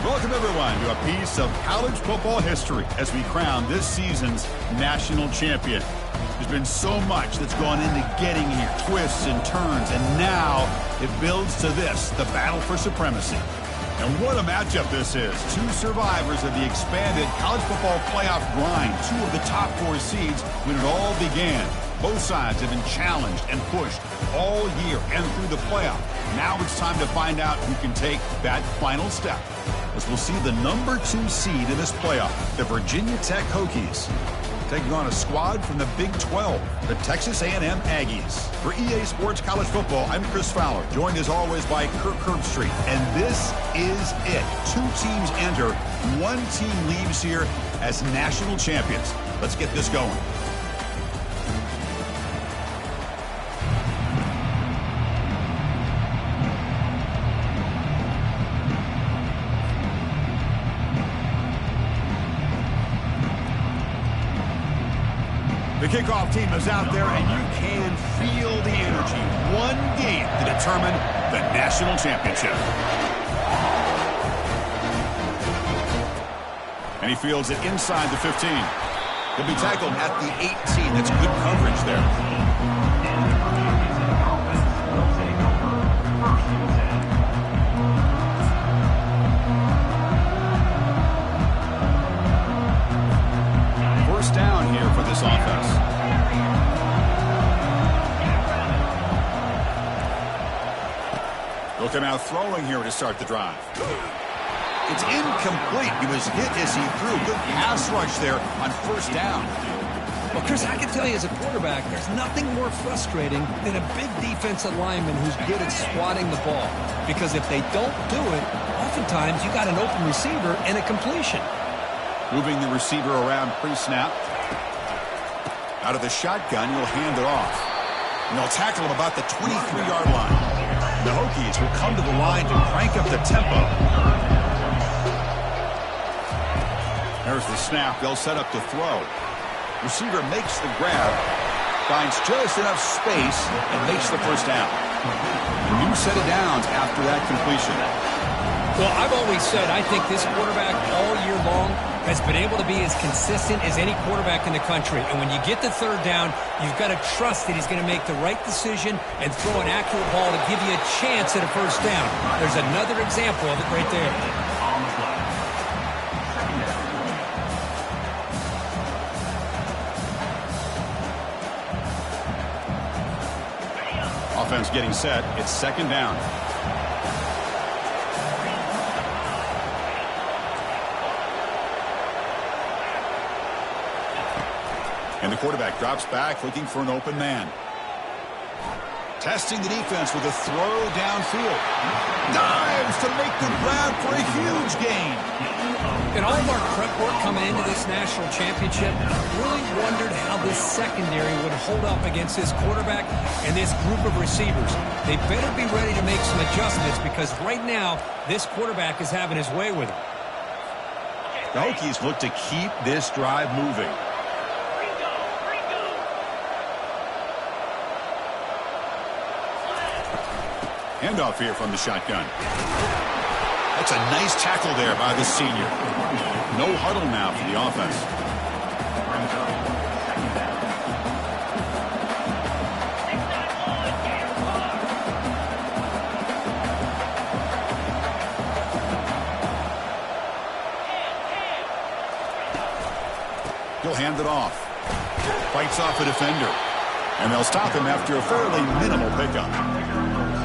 Welcome, everyone, to a piece of college football history as we crown this season's national champion. There's been so much that's gone into getting here, twists and turns, and now it builds to this, the battle for supremacy. And what a matchup this is. Two survivors of the expanded college football playoff grind, two of the top 4 seeds when it all began. Both sides have been challenged and pushed all year and through the playoff. Now it's time to find out who can take that final step, as we'll see the number 2 seed in this playoff, the Virginia Tech Hokies, taking on a squad from the Big 12, the Texas A&M Aggies. For EA Sports College Football, I'm Chris Fowler, joined as always by Kirk Herbstreit. And this is it. 2 teams enter, 1 team leaves here as national champions. Let's get this going. The kickoff team is out there, and you can feel the energy. One game to determine the national championship. And he fields it inside the 15. He'll be tackled at the 18. That's good coverage there. Down here for this offense. They'll come out throwing here to start the drive. It's incomplete. He was hit as he threw. Good pass rush there on first down. Well, Chris, I can tell you as a quarterback, there's nothing more frustrating than a big defensive lineman who's good at swatting the ball. Because if they don't do it, oftentimes you got an open receiver and a completion. Moving the receiver around pre-snap. Out of the shotgun, he'll hand it off. And they'll tackle him about the 23-yard line. The Hokies will come to the line to crank up the tempo. There's the snap. They'll set up to throw. Receiver makes the grab, finds just enough space, and makes the first down. A new set of downs after that completion. Well, I've always said I think this quarterback all year long has been able to be as consistent as any quarterback in the country. And when you get the third down, you've got to trust that he's going to make the right decision and throw an accurate ball to give you a chance at a first down. There's another example of it right there. Offense getting set. It's second down. And the quarterback drops back, looking for an open man. Testing the defense with a throw downfield. Dives to make the grab for a huge gain. And all of our prep work coming into this national championship really wondered how this secondary would hold up against this quarterback and this group of receivers. They better be ready to make some adjustments because right now, this quarterback is having his way with them. The Hokies look to keep this drive moving. Handoff here from the shotgun. That's a nice tackle there by the senior. No huddle now for the offense. He'll hand it off. Fights off a defender. And they'll stop him after a fairly minimal pickup.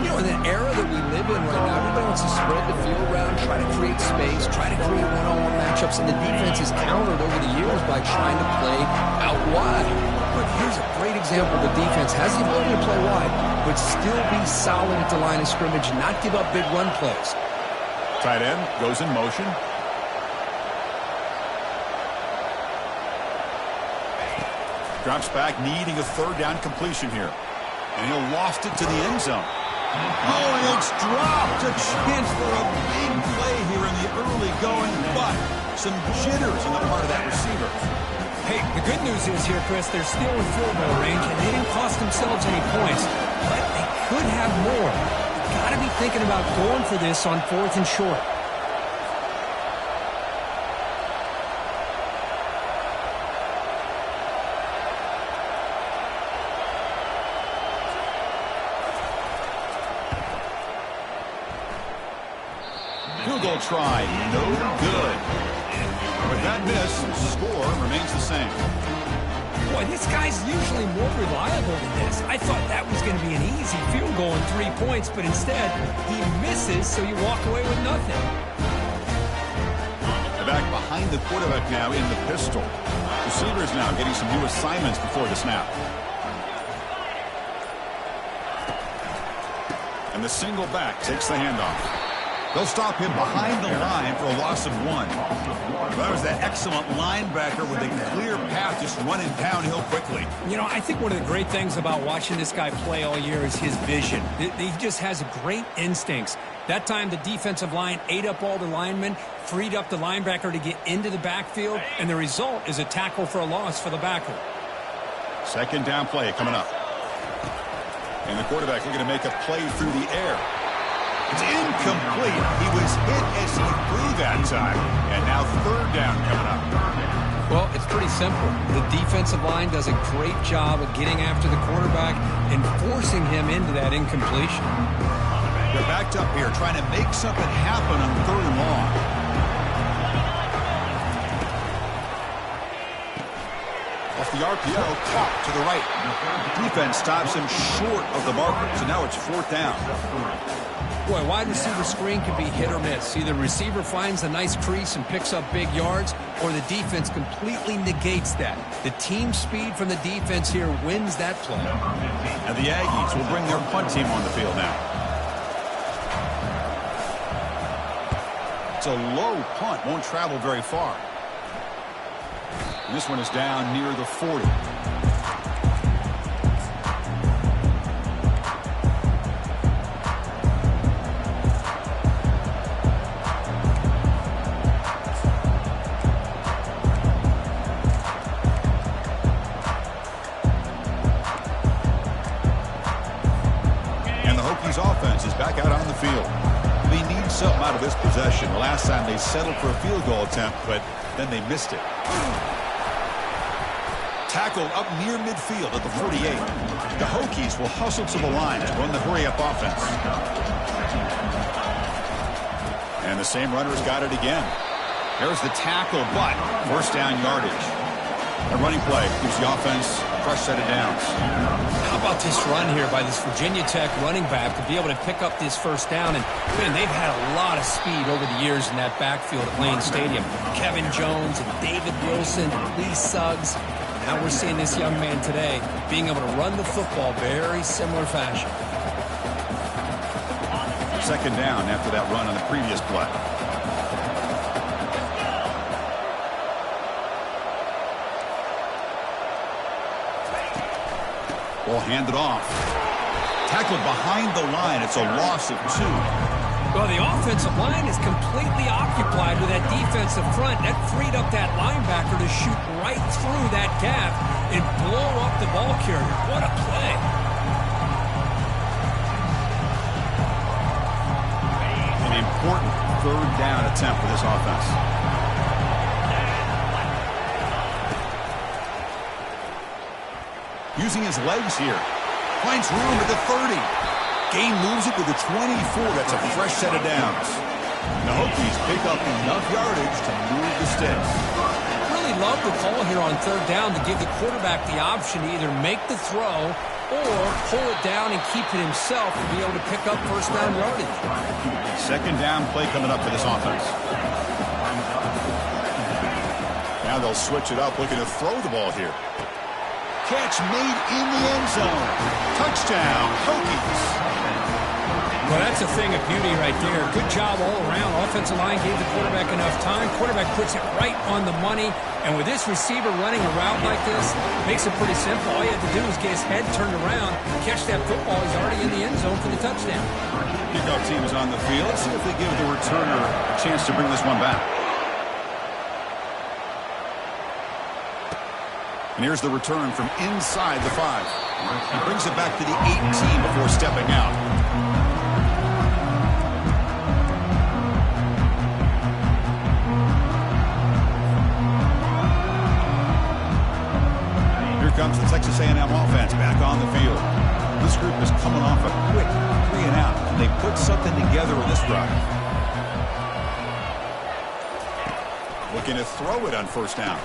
You know, in the era that we live in right now, everybody wants to spread the field around, try to create space, try to create one-on-one matchups, and the defense is countered over the years by trying to play out wide. But here's a great example. The defense has the ability to play wide, but still be solid at the line of scrimmage, not give up big run plays. Tight end goes in motion. Drops back, needing a third down completion here. And he'll loft it to the end zone. Oh, and it's dropped. A chance for a big play here in the early going, but some jitters on the part of that receiver. Hey, the good news is here, Chris, they're still in field goal range, and they didn't cost themselves any points, but they could have more. Got to be thinking about going for this on 4th and short. field try. No good. With that miss, score remains the same. Boy, this guy's usually more reliable than this. I thought that was going to be an easy field goal and 3 points, but instead, he misses, so you walk away with nothing. Back behind the quarterback now in the pistol. Receivers now getting some new assignments before the snap. And the single back takes the handoff. They'll stop him behind the line for a loss of 1. That was that excellent linebacker with a clear path just running downhill quickly. You know, I think one of the great things about watching this guy play all year is his vision. He just has great instincts. That time the defensive line ate up all the linemen, freed up the linebacker to get into the backfield, and the result is a tackle for a loss for the backer. Second down play coming up. And the quarterback looking to make a play through the air. It's incomplete. He was hit as he threw that time. And now third down coming up. Well, it's pretty simple. The defensive line does a great job of getting after the quarterback and forcing him into that incompletion. They're backed up here trying to make something happen on third and long. Off the RPO, caught to the right. Defense stops him short of the marker, so now it's fourth down. Boy, wide receiver screen can be hit or miss. Either receiver finds a nice crease and picks up big yards, or the defense completely negates that. The team speed from the defense here wins that play. And the Aggies will bring their punt team on the field now. It's a low punt, won't travel very far. And this one is down near the 40. Offense is back out on the field. They need something out of this possession. The last time they settled for a field goal attempt, but then they missed it. Tackled up near midfield at the 48. The Hokies will hustle to the line to run the hurry-up offense. And the same runner's got it again. There's the tackle, but first down yardage. A running play gives the offense a fresh set of downs. How about this run here by this Virginia Tech running back to be able to pick up this first down? And, man, they've had a lot of speed over the years in that backfield at Lane Stadium. Kevin Jones and David Wilson and Lee Suggs. Now we're seeing this young man today being able to run the football very similar fashion. Second down after that run on the previous play. Ball handed off. Tackled behind the line. It's a loss of 2. Well, the offensive line is completely occupied with that defensive front. That freed up that linebacker to shoot right through that gap and blow up the ball carrier. What a play. An important third down attempt for this offense. Using his legs here. Finds room at the 30. Gain moves it to the 24. That's a fresh set of downs. The Hokies pick up enough yardage to move the sticks. Really love the call here on third down to give the quarterback the option to either make the throw or pull it down and keep it himself to be able to pick up first down yardage. Second down play coming up for this offense. Now they'll switch it up, looking to throw the ball here. Catch made in the end zone. Touchdown, Hokies. Well, that's a thing of beauty right there. Good job all around. Offensive line gave the quarterback enough time. Quarterback puts it right on the money. And with this receiver running a route like this, makes it pretty simple. All you have to do is get his head turned around, catch that football. He's already in the end zone for the touchdown. Kickoff team is on the field. Let's see if they give the returner a chance to bring this one back. And here's the return from inside the 5. He brings it back to the 18 before stepping out. Here comes the Texas A&M offense back on the field. This group is coming off a quick 3 and out, and they put something together in this drive. Looking to throw it on first down.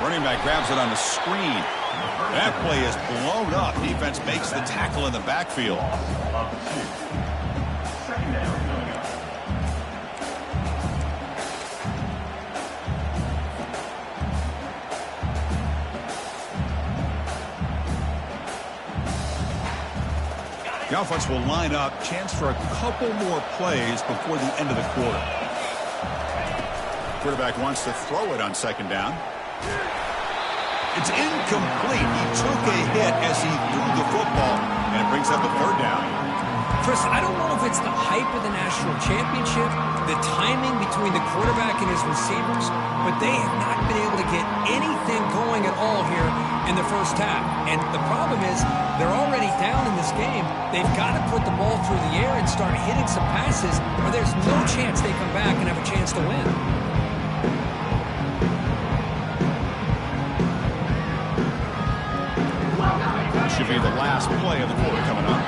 Running back grabs it on the screen. That play is blown up. Defense makes the tackle in the backfield. The offense will line up. Chance for a couple more plays before the end of the quarter. Quarterback wants to throw it on second down. It's incomplete. He took a hit as he threw the football, and it brings up a third down. Chris, I don't know if it's the hype of the national championship, the timing between the quarterback and his receivers, but they have not been able to get anything going at all here in the first half. And the problem is they're already down in this game. They've got to put the ball through the air and start hitting some passes, or there's no chance they come back and have a chance to win. Should be the last play of the quarter coming up.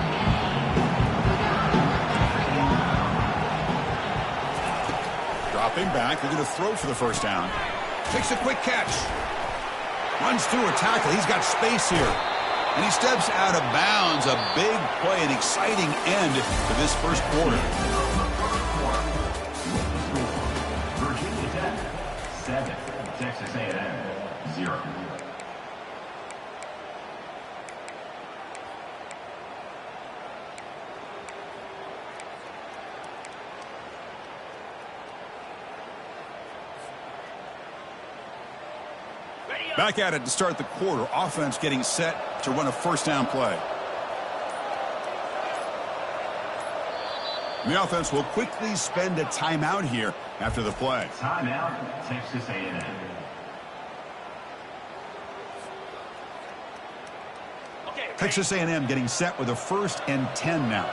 Dropping back, looking to throw for the first down. Takes a quick catch. Runs through a tackle. He's got space here. And he steps out of bounds. A big play, an exciting end to this first quarter. Virginia Tech, 7. Texas A&M, 0. Back at it to start the quarter. Offense getting set to run a first down play. And the offense will quickly spend a timeout here after the play. Timeout, Texas A&M. Texas A&M getting set with a 1st and 10 now.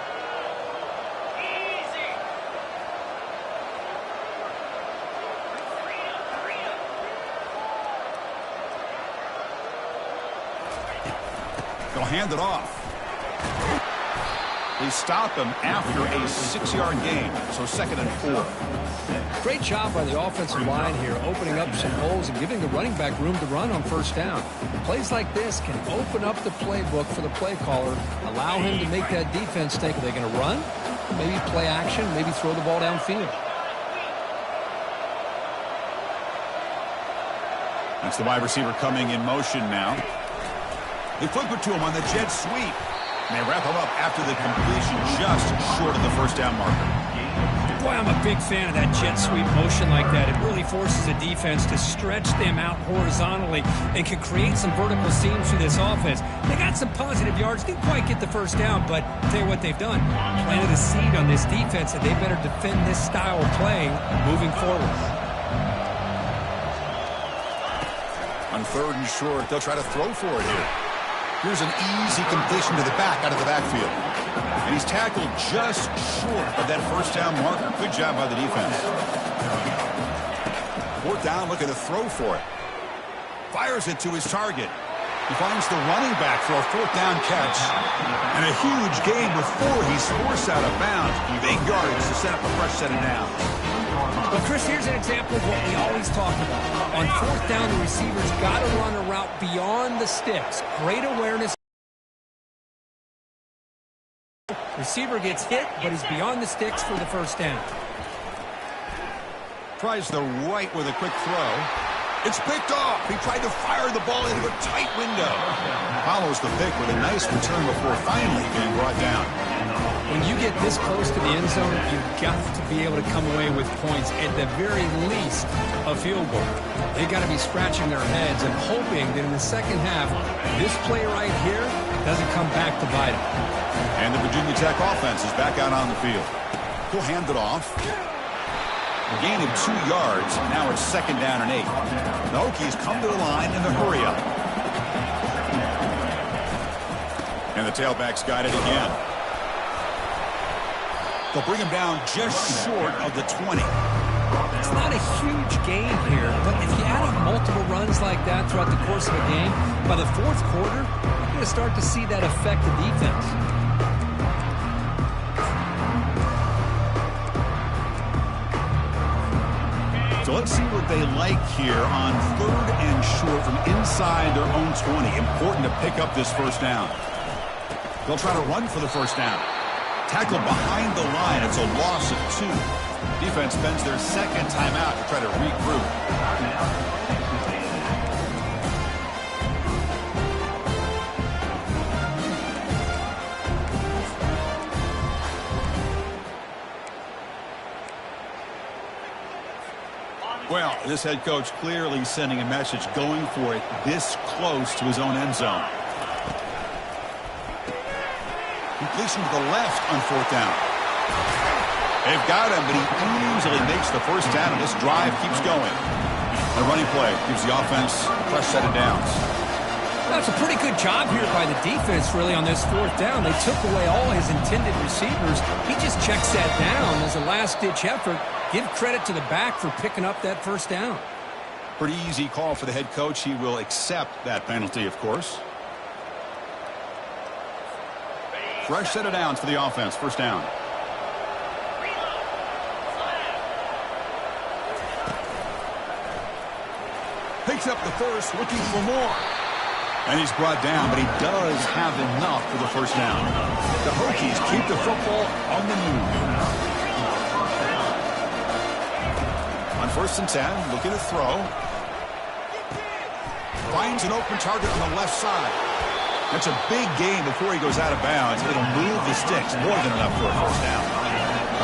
They'll hand it off. They stop him after a 6-yard gain, so 2nd and 4. Great job by the offensive line here, opening up some holes and giving the running back room to run on first down. Plays like this can open up the playbook for the play caller, allow him to make that defense think, are they going to run? Maybe play action, maybe throw the ball downfield. That's the wide receiver coming in motion now. They flip it to him on the jet sweep. And they wrap him up after the completion just short of the first down marker. Boy, I'm a big fan of that jet sweep motion like that. It really forces a defense to stretch them out horizontally and can create some vertical seams for this offense. They got some positive yards. Didn't quite get the first down, but I'll tell you what they've done. Planted a seed on this defense, and they better defend this style of playing moving forward. On 3rd and short, they'll try to throw for it here. Here's an easy completion to the back out of the backfield. And he's tackled just short of that first down marker. Good job by the defense. 4th down, looking to throw for it. Fires it to his target. He finds the running back for a 4th down catch. And a huge gain before he's forced out of bounds. Big yardage to set up a fresh set of downs. Well, Chris, here's an example of what we always talk about. On 4th down, the receiver's got to run a route beyond the sticks. Great awareness. Receiver gets hit, but he's beyond the sticks for the first down. Tries the right with a quick throw. It's picked off. He tried to fire the ball into a tight window. Follows the pick with a nice return before finally being brought down. When you get this close to the end zone, you've got to be able to come away with points, at the very least a field goal. They got to be scratching their heads and hoping that in the second half, this play right here doesn't come back to bite them. And the Virginia Tech offense is back out on the field. He'll hand it off. A gain of 2 yards. Now it's 2nd down and 8. The Hokies come to the line in the hurry up. And the tailback's got it again. They'll bring him down just short of the 20. It's not a huge gain here, but if you add up multiple runs like that throughout the course of a game, by the 4th quarter, you're going to start to see that affect the defense. So So let's see what they like here on 3rd and short from inside their own 20. Important to pick up this first down. They'll try to run for the first down. Tackle behind the line. It's a loss of 2. Defense spends their second timeout to try to regroup. Well, this head coach clearly sending a message, going for it this close to his own end zone. Completion to the left on 4th down. They've got him, but he easily makes the first down, and this drive keeps going. The running play gives the offense a fresh set of downs. That's a pretty good job here by the defense, really, on this 4th down. They took away all his intended receivers. He just checks that down as a last-ditch effort. Give credit to the back for picking up that first down. Pretty easy call for the head coach. He will accept that penalty, of course. Fresh set of downs for the offense. First down. Picks up the first, looking for more. And he's brought down, but he does have enough for the first down. The Hokies keep the football on the move. On 1st and 10, looking to throw. Finds an open target on the left side. That's a big gain before he goes out of bounds. It'll move the sticks, more than enough for a first down.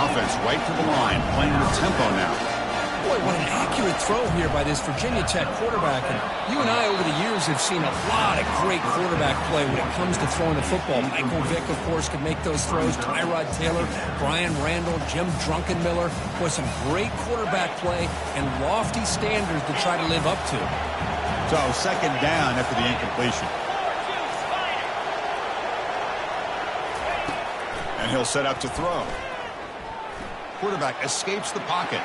Offense right to the line, playing with tempo now. Boy, what an accurate throw here by this Virginia Tech quarterback. And you and I, over the years, have seen a lot of great quarterback play when it comes to throwing the football. Michael Vick, of course, could make those throws. Tyrod Taylor, Brian Randall, Jim Druckenmiller. Boy, some great quarterback play and lofty standards to try to live up to. So, second down after the incompletion. And he'll set up to throw. Quarterback escapes the pocket.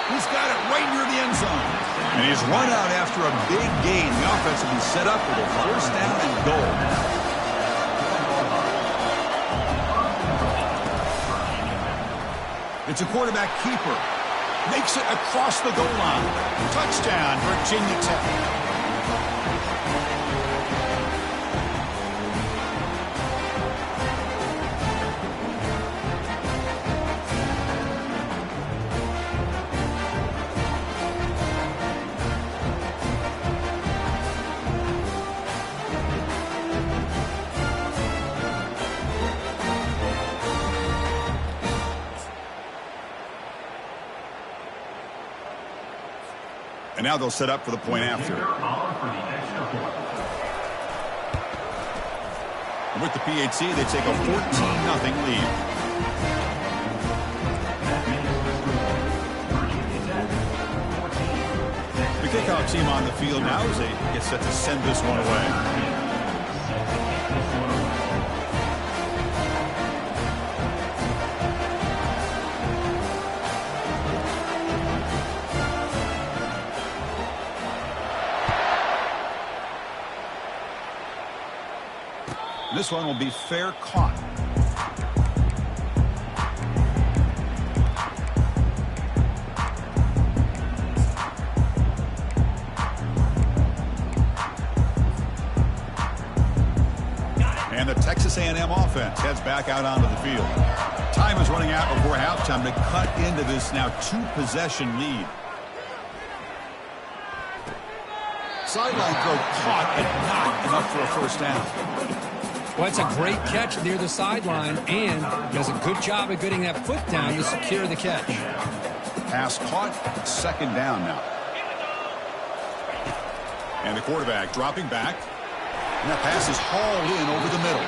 He's got it right near the end zone. And he's run out after a big gain. The offense will be set up with a first down and goal. It's a quarterback keeper. Makes it across the goal line. Touchdown, Virginia Tech. And now they'll set up for the point after. And with the PHC, they take a 14-0 lead. The kickoff team on the field now as they get set to send this one away. This one will be fair caught. And the Texas A&M offense heads back out onto the field. Time is running out before halftime to cut into this now 2-possession lead. Sideline throw caught and not enough for a first down. Well, it's a great catch near the sideline, and does a good job of getting that foot down to secure the catch. Pass caught, second down now. And the quarterback dropping back. And that pass is hauled in over the middle.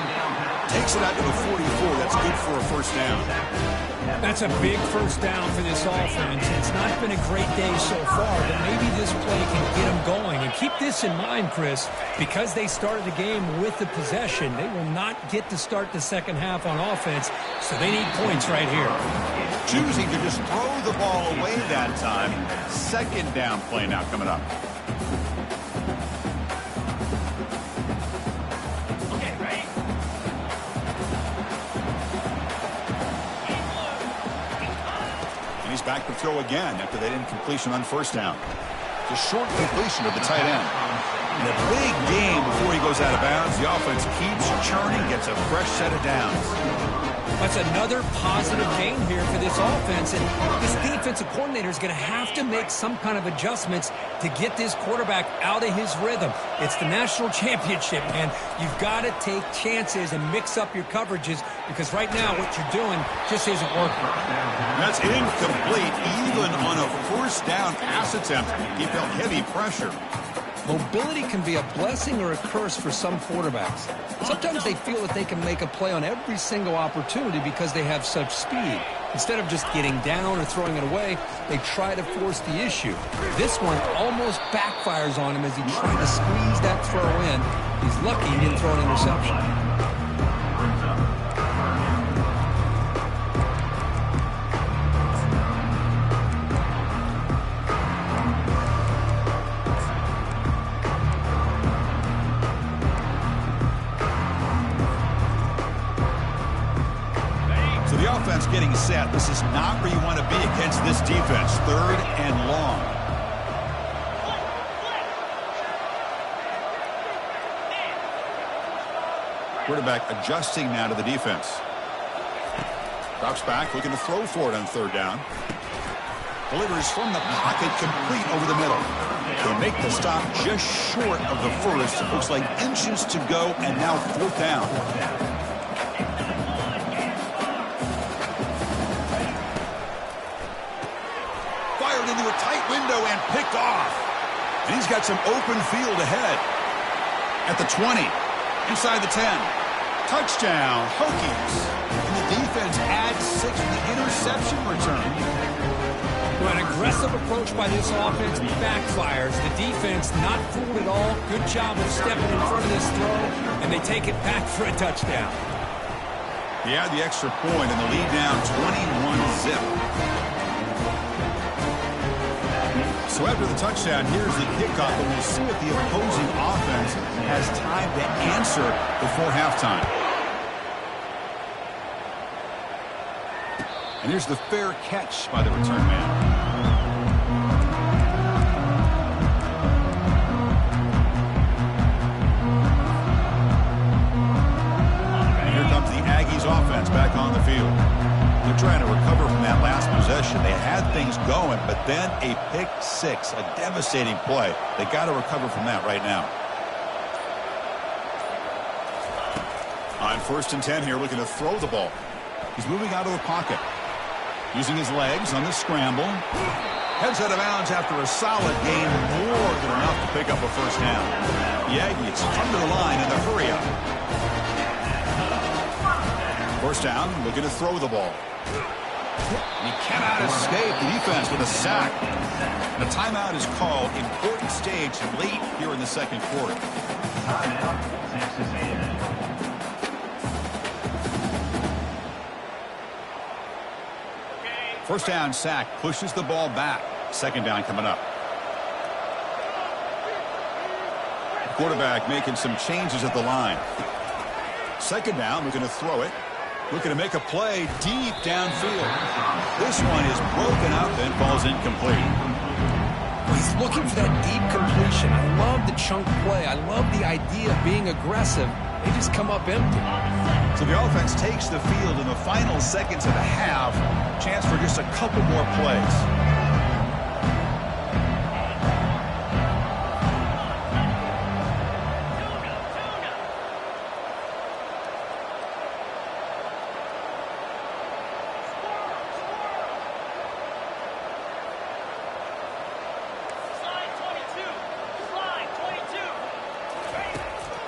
Takes it out to the 44. That's good for a first down. That's a big first down for this offense. It's not been a great day so far, but maybe this play can get them going. And keep this in mind, Chris, because they started the game with the possession, they will not get to start the second half on offense, so they need points right here. Choosing to just throw the ball away that time. Second down play now coming up. Back to throw again after that incompletion on first down. The short completion of the tight end. And a big game before he goes out of bounds. The offense keeps churning, gets a fresh set of downs. That's another positive gain here for this offense, and this defensive coordinator is going to have to make some kind of adjustments to get this quarterback out of his rhythm. It's the national championship, and you've got to take chances and mix up your coverages, because right now what you're doing just isn't working. That's incomplete. Even on a first down pass attempt, he felt heavy pressure. Mobility can be a blessing or a curse for some quarterbacks. Sometimes they feel that they can make a play on every single opportunity because they have such speed. Instead of just getting down or throwing it away, they try to force the issue. This one almost backfires on him as he tried to squeeze that throw in. He's lucky he didn't throw an interception. Getting set. This is not where you want to be against this defense. 3rd and long. Quarterback adjusting now to the defense. Drops back, looking to throw for it on 3rd down. Delivers from the pocket, complete over the middle. They make the stop just short of the first. Looks like inches to go, and now 4th down. Into a tight window and picked off. And he's got some open field ahead. At the 20. Inside the 10. Touchdown, Hokies. And the defense adds 6 with the interception return. Well, an aggressive approach by this offense backfires. The defense not fooled at all. Good job of stepping in front of this throw. And they take it back for a touchdown. He had the extra point and the lead down 21-zip. So after the touchdown, here's the kickoff, and we'll see what the opposing offense has time to answer before halftime. And here's the fair catch by the return man. And here comes the Aggies offense back on the field. They're trying to recover from that last possession. They had things going, but then a pick 6, a devastating play. They got to recover from that right now. On 1st and 10 here, looking to throw the ball. He's moving out of the pocket. Using his legs on the scramble. Heads out of bounds after a solid gain, more than enough to pick up a first down. The Aggies come to the line in the hurry up. First down, looking to throw the ball. He cannot escape the defense with a sack. The timeout is called. Important stage late here in the 2nd quarter. First down sack pushes the ball back. 2nd down coming up. The quarterback making some changes at the line. 2nd down, looking to throw it. Looking to make a play deep downfield. This one is broken up and falls incomplete. He's looking for that deep completion. I love the chunk play. I love the idea of being aggressive. They just come up empty. So the offense takes the field in the final seconds of the half. Chance for just a couple more plays.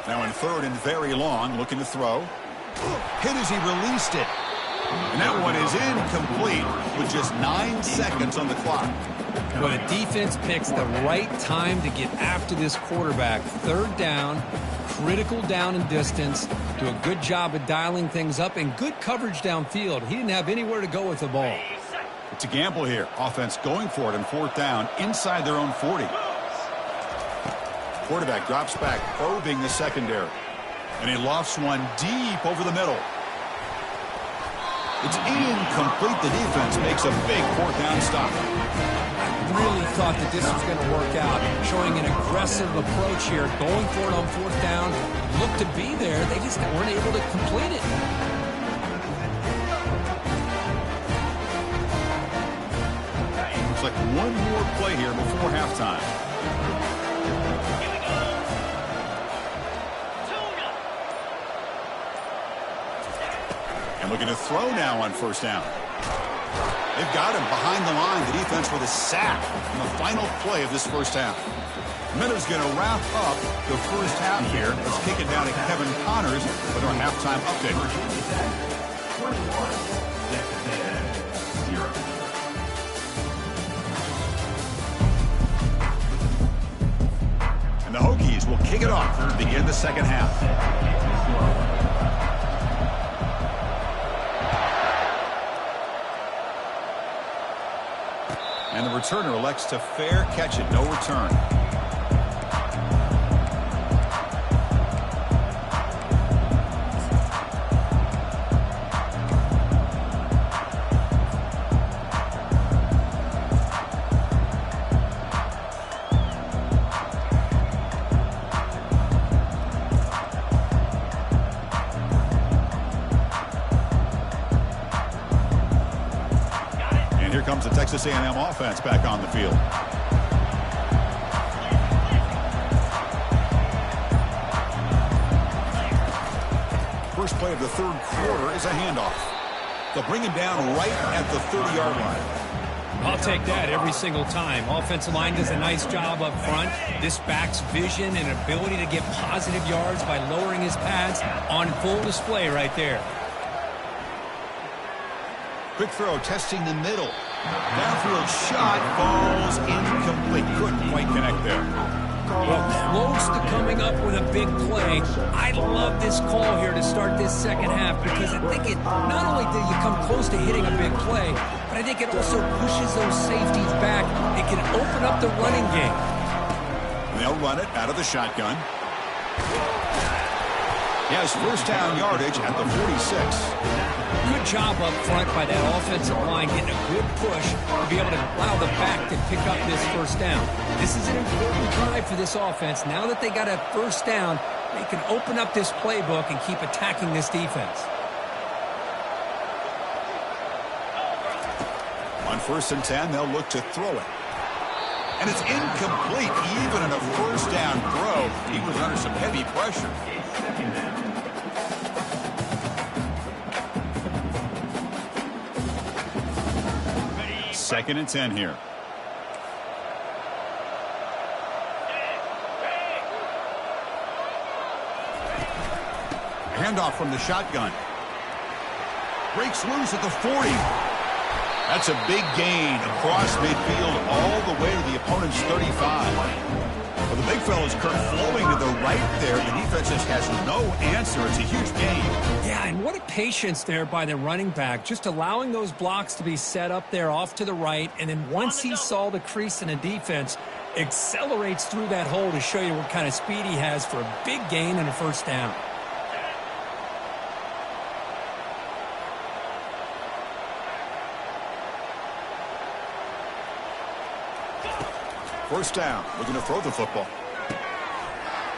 Now in 3rd and very long, looking to throw. Hit as he released it. And that one is incomplete with just 9 seconds on the clock. But a defense picks the right time to get after this quarterback. 3rd down, critical down and distance. Do a good job of dialing things up and good coverage downfield. He didn't have anywhere to go with the ball. It's a gamble here. Offense going for it on 4th down inside their own 40. Quarterback drops back, probing the secondary. And he lofts one deep over the middle. It's incomplete. The defense makes a big fourth down stop. I really thought that this was going to work out, showing an aggressive approach here, going for it on fourth down. Looked to be there. They just weren't able to complete it. Looks like one more play here before halftime. And looking to throw now on first down. They've got him behind the line. The defense with a sack in the final play of this first half. Minna's going to wrap up the first half here. Let's kick it down to Kevin Connors with our halftime update. And the Hokies will kick it off to begin the second half. And the returner elects to fair catch it. No return. Here comes the Texas A&M offense back on the field. First play of the third quarter is a handoff. They'll bring him down right at the 30-yard line. I'll take that every single time. Offensive line does a nice job up front. This back's vision and ability to get positive yards by lowering his pads on full display right there. Quick throw, testing the middle. Downfield shot falls incomplete. Couldn't quite connect there. Well, close to coming up with a big play. I love this call here to start this second half because I think it not only did you come close to hitting a big play, but I think it also pushes those safeties back. It can open up the running game. They'll run it out of the shotgun. He has first down yardage at the 46. Good job up front by that offensive line, getting a good push to be able to allow the back to pick up this first down. This is an important drive for this offense. Now that they got a first down, they can open up this playbook and keep attacking this defense. On 1st and 10, they'll look to throw it. And it's incomplete. Even in a first down throw, he was under some heavy pressure. Second and 10 here. Handoff from the shotgun. Breaks loose at the 40. That's a big gain across midfield all the way to the opponent's 35. Well, the big fella's flowing to the right there. The defense just has no answer. It's a huge gain. Yeah, and what a patience there by the running back. Just allowing those blocks to be set up there off to the right. And then once he saw the crease in the defense, accelerates through that hole to show you what kind of speed he has for a big gain and a first down. First down, looking to throw the football.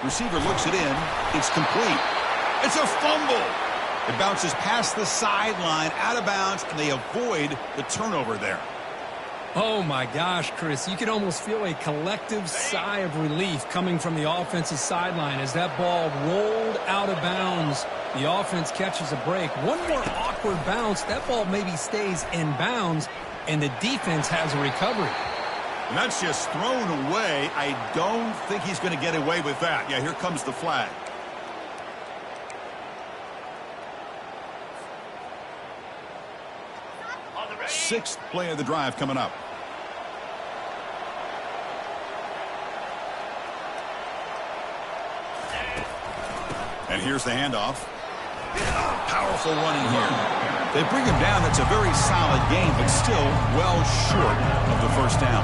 Receiver looks it in. It's complete. It's a fumble. It bounces past the sideline, out of bounds, and they avoid the turnover there. Oh, my gosh, Chris. You can almost feel a collective sigh of relief coming from the offensive sideline as that ball rolled out of bounds. The offense catches a break. One more awkward bounce. That ball maybe stays in bounds, and the defense has a recovery. And that's just thrown away. I don't think he's going to get away with that. Yeah, here comes the flag. Sixth play of the drive coming up. And here's the handoff. Powerful running here. They bring him down. That's a very solid game, but still well short of the first down.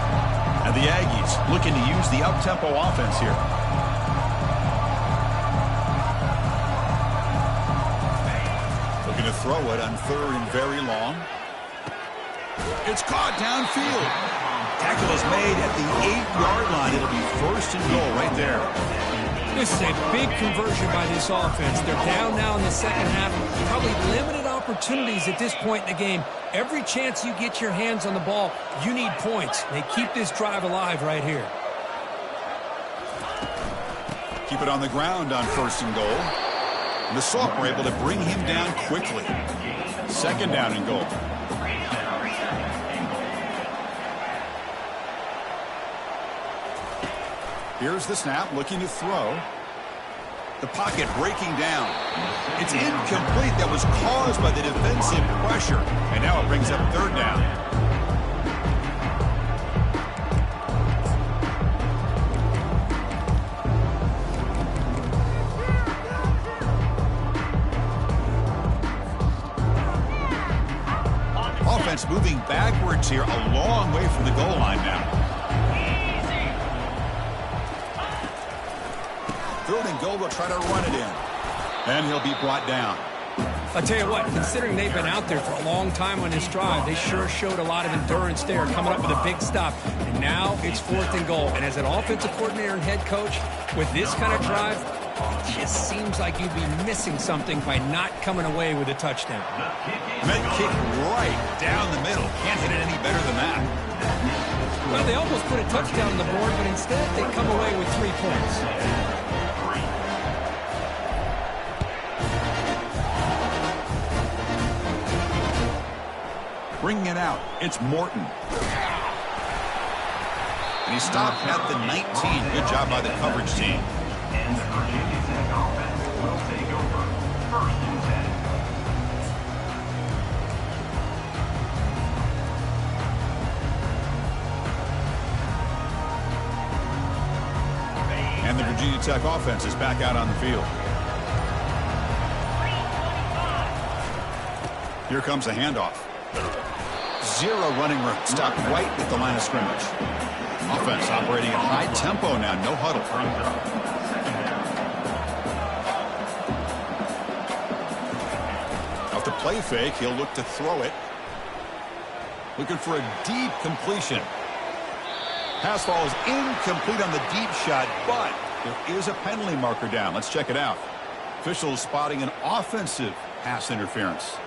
And the Aggies looking to use the up-tempo offense here. Looking to throw it on 3rd and very long. It's caught downfield. Tackle is made at the 8-yard line. It'll be 1st and goal right there. This is a big conversion by this offense. They're down now in the second half. Probably limited opportunities at this point in the game. Every chance you get your hands on the ball, you need points. They keep this drive alive right here. Keep it on the ground on 1st and goal. And the Soft were able to bring him down quickly. 2nd down and goal. Here's the snap, looking to throw. The pocket breaking down. It's incomplete. That was caused by the defensive pressure. And now it brings up 3rd down. Offense moving backwards here, a long way from the goal line now. 3rd and goal, they'll try to run it in. And he'll be brought down. I'll tell you what, considering they've been out there for a long time on this drive, they sure showed a lot of endurance there, coming up with a big stop. And now it's 4th and goal. And as an offensive coordinator and head coach, with this kind of drive, it just seems like you'd be missing something by not coming away with a touchdown. Med kick right down the middle. Can't hit it any better than that. Well, they almost put a touchdown on the board, but instead they come away with 3 points. Bringing it out, it's Morton. And he stopped at the 19. Good job by the coverage team. And the Virginia Tech offense will take over 1st and 10. And the Virginia Tech offense is back out on the field. Here comes a handoff. 0 running room. Stopped right at the line of scrimmage. Offense operating at high tempo now. No huddle. Off the play fake, he'll look to throw it. Looking for a deep completion. Pass ball is incomplete on the deep shot, but there is a penalty marker down. Let's check it out. Officials spotting an offensive pass interference.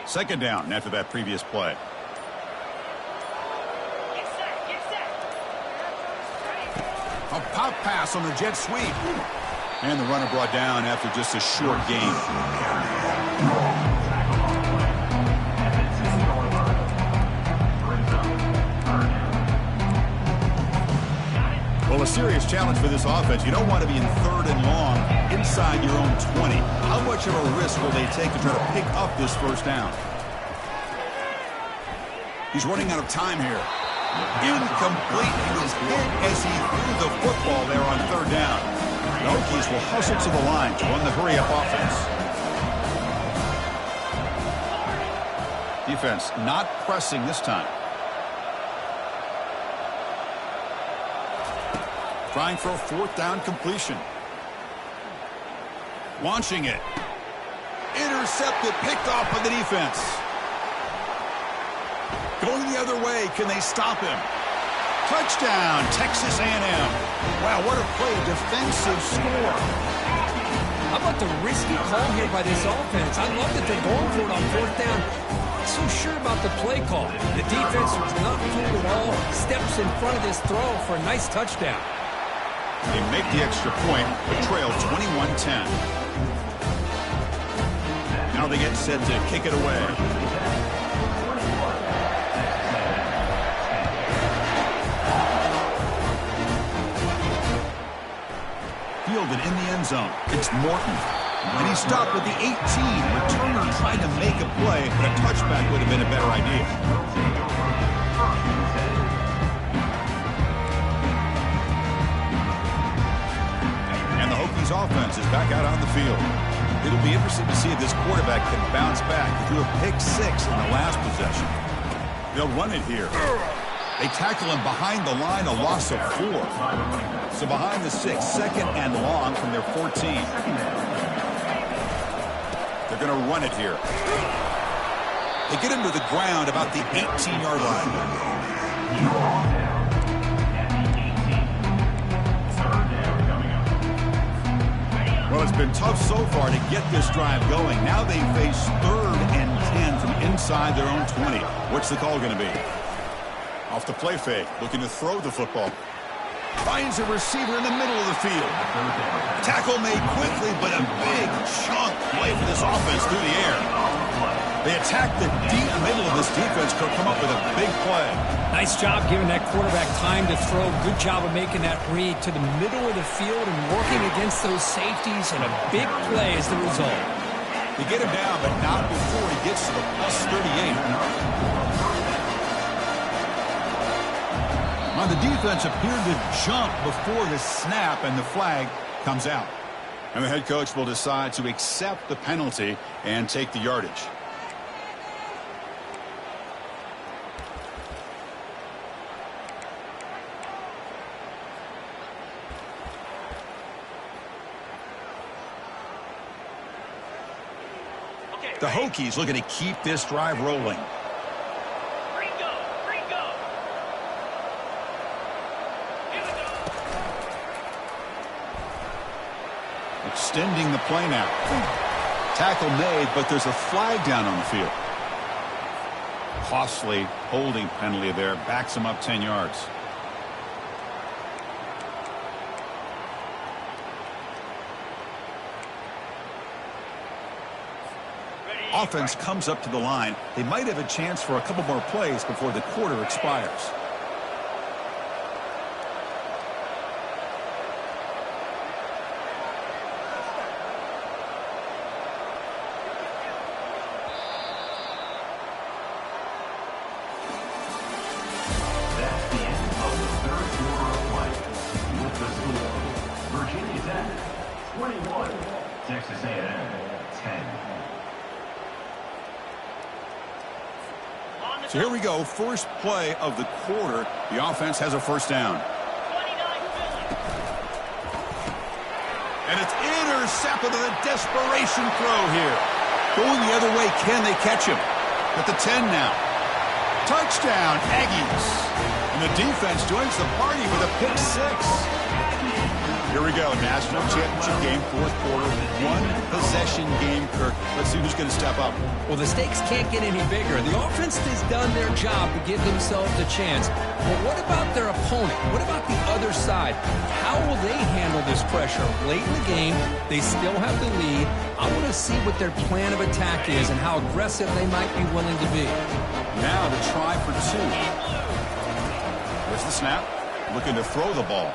Second down after that previous play. A pop pass on the jet sweep. And the runner brought down after just a short gain. Well, a serious challenge for this offense. You don't want to be in 3rd and long inside your own 20. How much of a risk will they take to try to pick up this 1st down? He's running out of time here. Incomplete. He was hit as he threw the football there on 3rd down. The Hokies will hustle to the line to run the hurry-up offense. Defense not pressing this time. Trying for a 4th down completion. Launching it. Intercepted, picked off by the defense. Going the other way, can they stop him? Touchdown, Texas A&M. Wow, what a play, a defensive score. How about the risky call here by this offense? I love that they're going for it on 4th down. Not so sure about the play call. The defense was not fooled at all. Steps in front of this throw for a nice touchdown. They make the extra point, but trail 21-10. Now they get set to kick it away. Fielded in the end zone. It's Morton. And he stopped with the 18. Returner trying to make a play, but a touchback would have been a better idea. Aggies offense is back out on the field. It'll be interesting to see if this quarterback can bounce back. He threw a pick-6 in the last possession. They'll run it here. They tackle him behind the line, a loss of 4. So behind the 6, second and long from their 14. They're going to run it here. They get him to the ground about the 18-yard line. Well, it's been tough so far to get this drive going. Now they face 3rd and 10 from inside their own 20. What's the call going to be? Off the play fake, looking to throw the football. Finds a receiver in the middle of the field. Tackle made quickly, but a big chunk play for this offense through the air. They attack the deep middle of this defense, could come up with a big play. Nice job giving that quarterback time to throw. Good job of making that read to the middle of the field and working against those safeties, and a big play is the result. They get him down, but not before he gets to the +38. Now, the defense appeared to jump before the snap, and the flag comes out. And the head coach will decide to accept the penalty and take the yardage. The Hokies looking to keep this drive rolling. Extending the play now. Tackle made, but there's a flag down on the field. Costly holding penalty there. Backs him up 10 yards. Offense comes up to the line. They might have a chance for a couple more plays before the quarter expires. That's the end of the 3rd quarter of play. With the score, Virginia Tech 21, Texas A&M 10. So here we go, first play of the quarter. The offense has a first down. And it's intercepted with a desperation throw here. Going the other way, can they catch him? At the 10 now. Touchdown, Aggies. And the defense joins the party with a pick-6. Here we go, national championship game, 4th quarter, 1-possession game, Kirk. Let's see who's going to step up. Well, the stakes can't get any bigger. The offense has done their job to give themselves a chance. But what about their opponent? What about the other side? How will they handle this pressure? Late in the game, they still have the lead. I want to see what their plan of attack is and how aggressive they might be willing to be. Now to try for 2. There's the snap. Looking to throw the ball.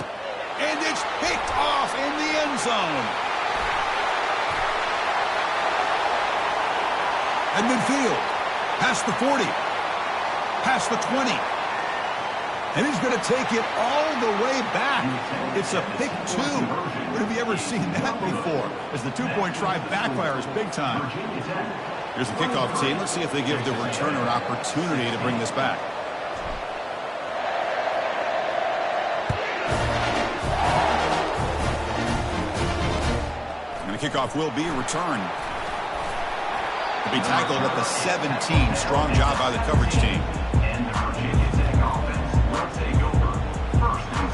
And it's picked off in the end zone. At midfield. Past the 40. Past the 20. And he's going to take it all the way back. It's a pick 2. When have you ever seen that before? As the 2-point try backfires big time. Here's the kickoff team. Let's see if they give the returner an opportunity to bring this back. Kickoff will be a return. To be tackled at the 17. Strong job by the coverage team. And the Virginia Tech offense will take over 1st and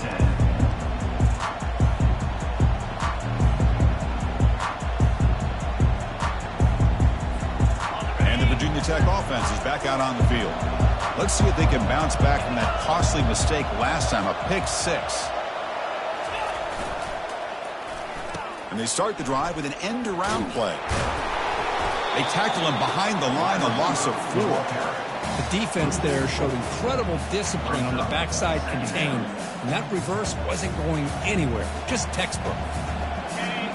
10. And the Virginia Tech offense is back out on the field. Let's see if they can bounce back from that costly mistake last time, a pick-6. And they start the drive with an end-around play. They tackle him behind the line, a loss of 4. The defense there showed incredible discipline on the backside contained, and that reverse wasn't going anywhere, just textbook.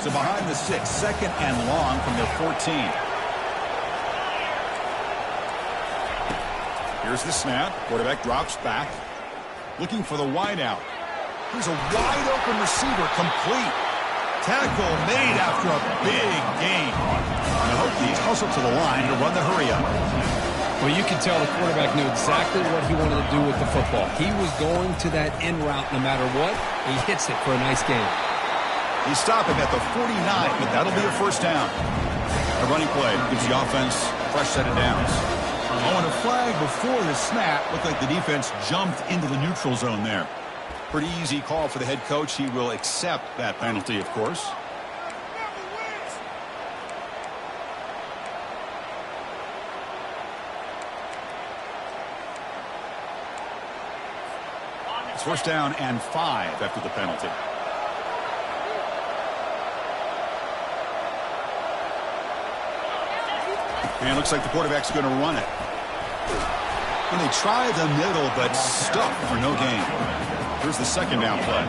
So behind the 6, second and long from their 14. Here's the snap. Quarterback drops back, looking for the wide out. Here's a wide-open receiver, complete. tackle made after a big gain. And the Hokies hustle to the line to run the hurry up. Well, you can tell the quarterback knew exactly what he wanted to do with the football. He was going to that in route no matter what. He hits it for a nice gain. He's stopping at the 49, but that'll be a first down. A running play gives the offense a fresh set of downs. Oh, and a flag before the snap. Looked like the defense jumped into the neutral zone there. Pretty easy call for the head coach. He will accept that penalty, of course. It's first down and 5 after the penalty. And it looks like the quarterback's going to run it. And they try the middle, but stuck for no gain. Here's the second down play.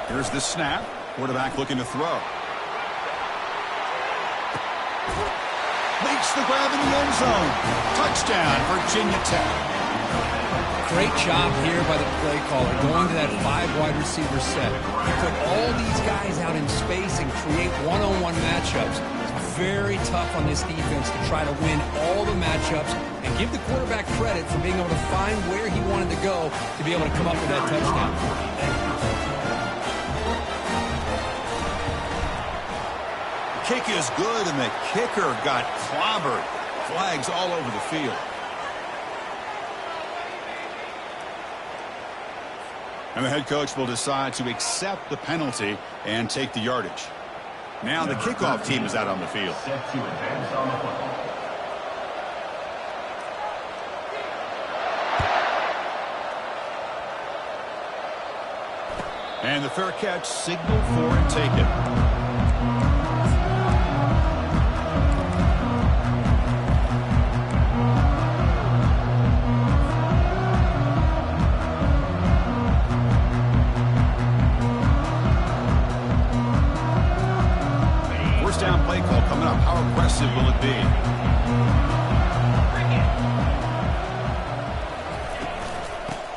Here's the snap. Quarterback looking to throw. Makes the grab in the end zone. Touchdown, Virginia Tech. Great job here by the play caller, going to that 5 wide receiver set. He put all these guys out in space and create one-on-one matchups. It's very tough on this defense to try to win all the matchups and give the quarterback credit for being able to find where he wanted to go to be able to come up with that touchdown. Kick is good, and the kicker got clobbered. Flags all over the field. And the head coach will decide to accept the penalty and take the yardage. Now the kickoff team is out on the field. Set to advance on the football. And the fair catch signaled for and taken. How aggressive will it be?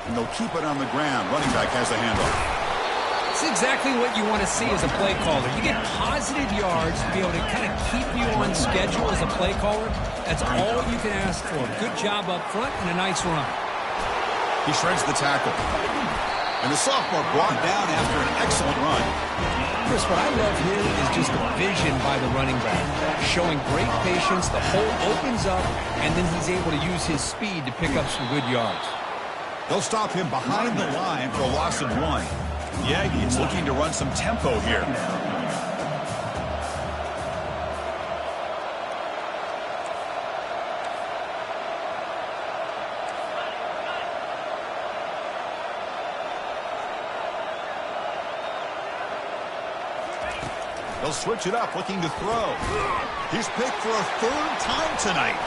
And they'll keep it on the ground. Running back has the handoff. It's exactly what you want to see as a play caller. You get positive yards to be able to kind of keep you on schedule as a play caller. That's all you can ask for. Good job up front and a nice run. He shreds the tackle. And the sophomore brought down after an excellent run. Chris, what I love here is just the vision by the running back. Showing great patience, the hole opens up, and then he's able to use his speed to pick up some good yards. They'll stop him behind the line for a loss of 1. The Aggies looking to run some tempo here. They'll switch it up, looking to throw. He's picked for a 3rd time tonight.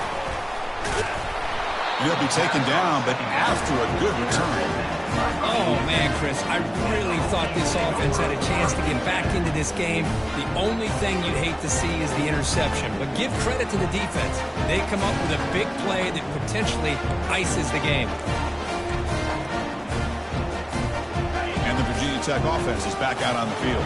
He'll be taken down, but after a good return. Oh, man, Chris, I really thought this offense had a chance to get back into this game. The only thing you'd hate to see is the interception. But give credit to the defense. They come up with a big play that potentially ices the game. And the Virginia Tech offense is back out on the field.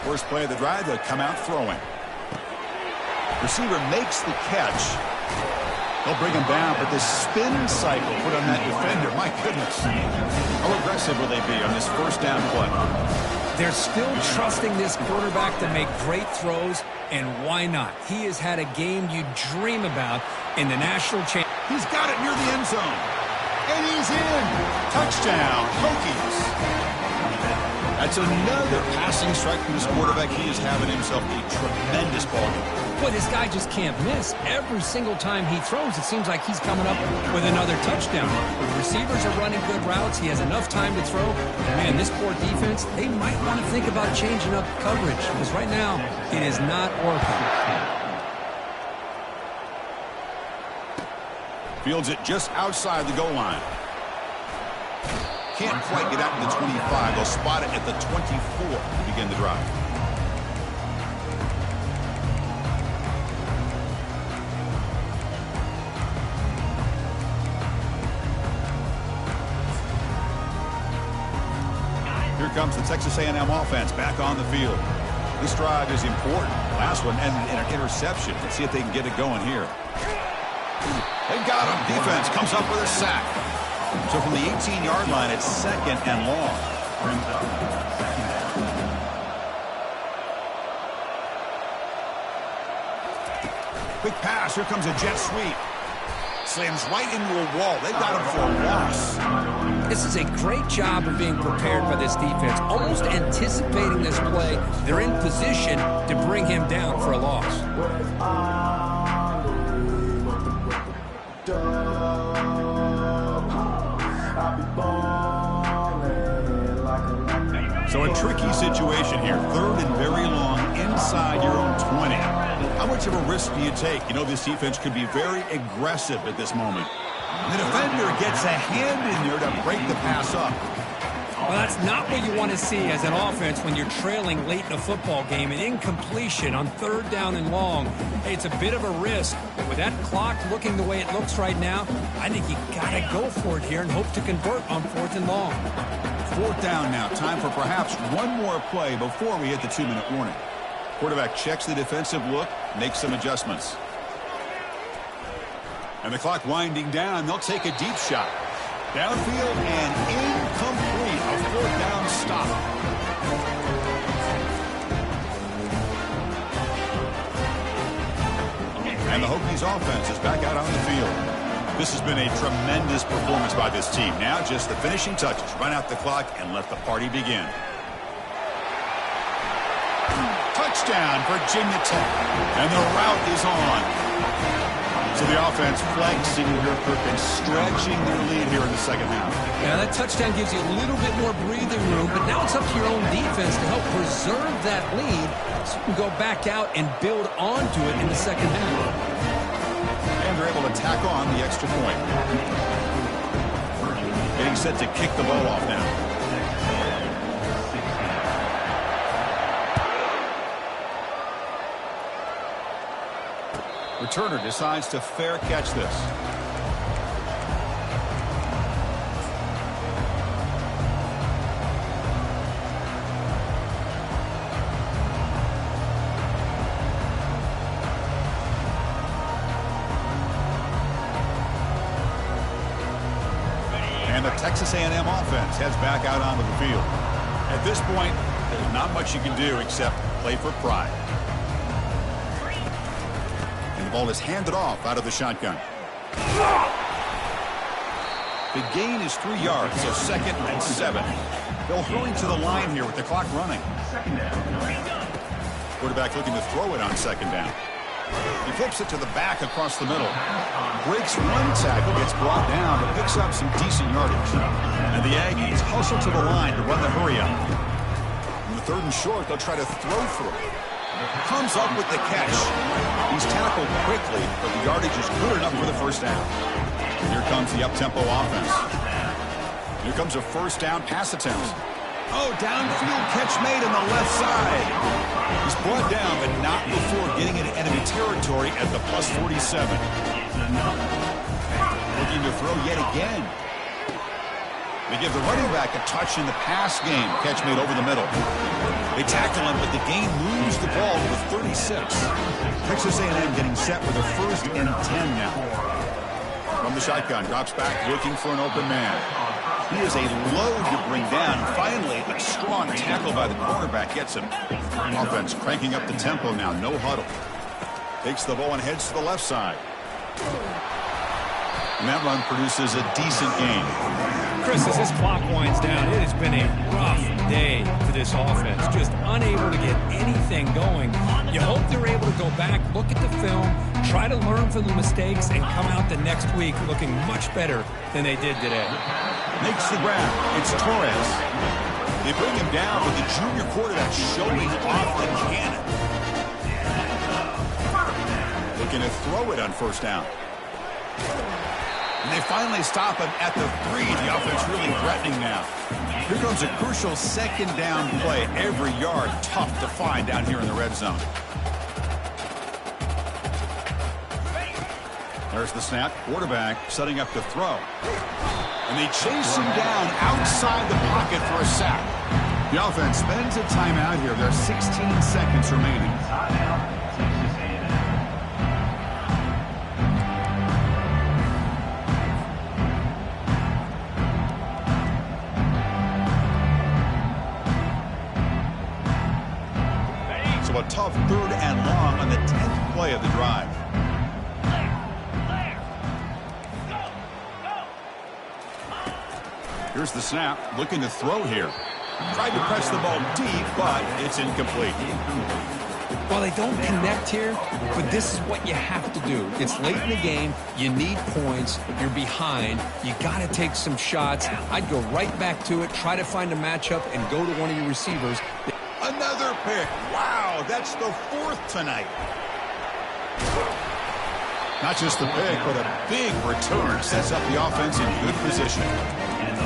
First play of the drive, they'll come out throwing. Receiver makes the catch. They'll bring him down, but the spin cycle put on that defender, my goodness. How aggressive will they be on this first down play? They're still trusting this quarterback to make great throws, and why not? He has had a game you dream about in the national championship. He's got it near the end zone. And he's in. Touchdown, Hokies. That's another passing strike from this quarterback. He is having himself a tremendous ball game. Boy, this guy just can't miss. Every single time he throws, it seems like he's coming up with another touchdown. The receivers are running good routes. He has enough time to throw. Man, this poor defense, they might want to think about changing up coverage because right now it is not working. Fields it just outside the goal line. can't quite get out to the 25. They'll spot it at the 24 to begin the drive. Here comes the Texas A&M offense back on the field. This drive is important. Last one and an interception. Let's see if they can get it going here. They got him. Defense comes up with a sack. So from the 18-yard line, it's 2nd and long. Quick pass. Here comes a jet sweep. Slams right into a wall. They've got him for a loss. This is a great job of being prepared by this defense, almost anticipating this play. They're in position to bring him down for a loss. So a tricky situation here. 3rd and very long inside your own 20. How much of a risk do you take? You know, this defense could be very aggressive at this moment. The defender gets a hand in there to break the pass up. Well, that's not what you want to see as an offense when you're trailing late in a football game. An incompletion on 3rd down and long. Hey, it's a bit of a risk. But with that clock looking the way it looks right now, I think you got to go for it here and hope to convert on 4th and long. 4th down now. Time for perhaps one more play before we hit the 2-minute warning. Quarterback checks the defensive look, makes some adjustments. And the clock winding down. They'll take a deep shot. Downfield and incomplete. A 4th down stop. And the Hokies offense is back out on the field. This has been a tremendous performance by this team. Now just the finishing touches. Run out the clock and let the party begin. Touchdown, Virginia Tech. And the route is on. So the offense flexing here, and stretching their lead here in the 2nd half. Yeah, that touchdown gives you a little bit more breathing room, but now it's up to your own defense to help preserve that lead so you can go back out and build onto it in the 2nd half. And they're able to tack on the extra point. Getting set to kick the ball off now. Returner decides to fair catch this. And the Texas A&M offense heads back out onto the field. At this point, there's not much you can do except play for pride. The ball is handed off out of the shotgun. The gain is 3 yards, so 2nd and 7. They'll hurry to the line here with the clock running. Quarterback looking to throw it on 2nd down. He flips it to the back across the middle. Breaks one tackle, gets brought down, but picks up some decent yardage. And the Aggies hustle to the line to run the hurry up. On the 3rd and short, they'll try to throw for it. Comes up with the catch. He's tackled quickly, but the yardage is good enough for the 1st down. And here comes the up-tempo offense. Here comes a 1st down pass attempt. Oh, downfield catch made on the left side. He's brought down, but not before getting into enemy territory at the +47. Looking to throw yet again. They give the running back a touch in the pass game. Catch made over the middle. They tackle him, but the gain moves the ball to the 36. Texas A&M getting set with a 1st and 10 now. From the shotgun, drops back, looking for an open man. He is a load to bring down. Finally, a strong tackle by the cornerback gets him. Offense cranking up the tempo now. No huddle. Takes the ball and heads to the left side. And that run produces a decent gain. Chris, as this clock winds down, it has been a rough day for this offense. Just unable to get anything going. You hope they're able to go back, look at the film, try to learn from the mistakes, and come out the next week looking much better than they did today. Makes the grab. It's Torres. They bring him down with the junior quarterback showing off the cannon. Looking to throw it on 1st down. And they finally stop him at the 3. The offense really threatening now. Here comes a crucial second down play. Every yard tough to find down here in the red zone. There's the snap. Quarterback setting up to throw. And they chase him down outside the pocket for a sack. The offense spends a timeout here. There's 16 seconds remaining. Timeout, Texas A&M. So a tough 3rd and long on the 10th play of the drive. Here's the snap, looking to throw here. Tried to press the ball deep, but it's incomplete. Well, they don't connect here, but this is what you have to do. It's late in the game. You need points. You're behind. You got to take some shots. I'd go right back to it, try to find a matchup, and go to one of your receivers. Another pick. Wow, that's the 4th tonight. Not just the pick, but a big return sets up the offense in good position.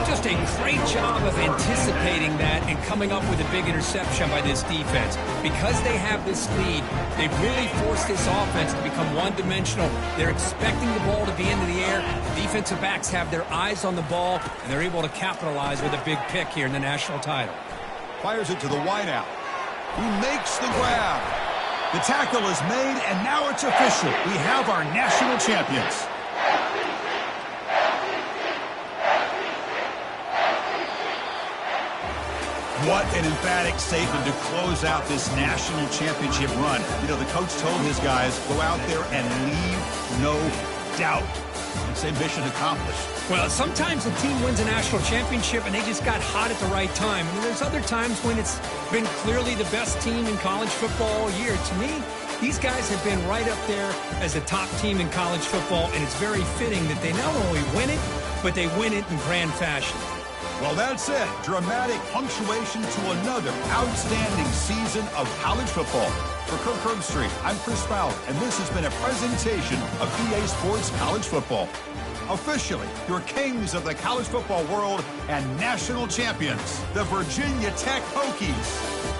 Just a great job of anticipating that and coming up with a big interception by this defense. Because they have this lead, they've really forced this offense to become one-dimensional. They're expecting the ball to be into the air. The defensive backs have their eyes on the ball, and they're able to capitalize with a big pick here in the national title. Fires it to the wideout. He makes the grab. The tackle is made, and now it's official. We have our national champions. What an emphatic statement to close out this national championship run. You know, the coach told his guys, go out there and leave no doubt. I'd say mission accomplished. Well, sometimes a team wins a national championship and they just got hot at the right time. And there's other times when it's been clearly the best team in college football all year. To me, these guys have been right up there as the top team in college football, and it's very fitting that they not only win it, but they win it in grand fashion. Well, that's it. Dramatic punctuation to another outstanding season of college football. For Kirk Herbstreit, I'm Chris Fowler, and this has been a presentation of EA Sports College Football. Officially, your kings of the college football world and national champions, the Virginia Tech Hokies.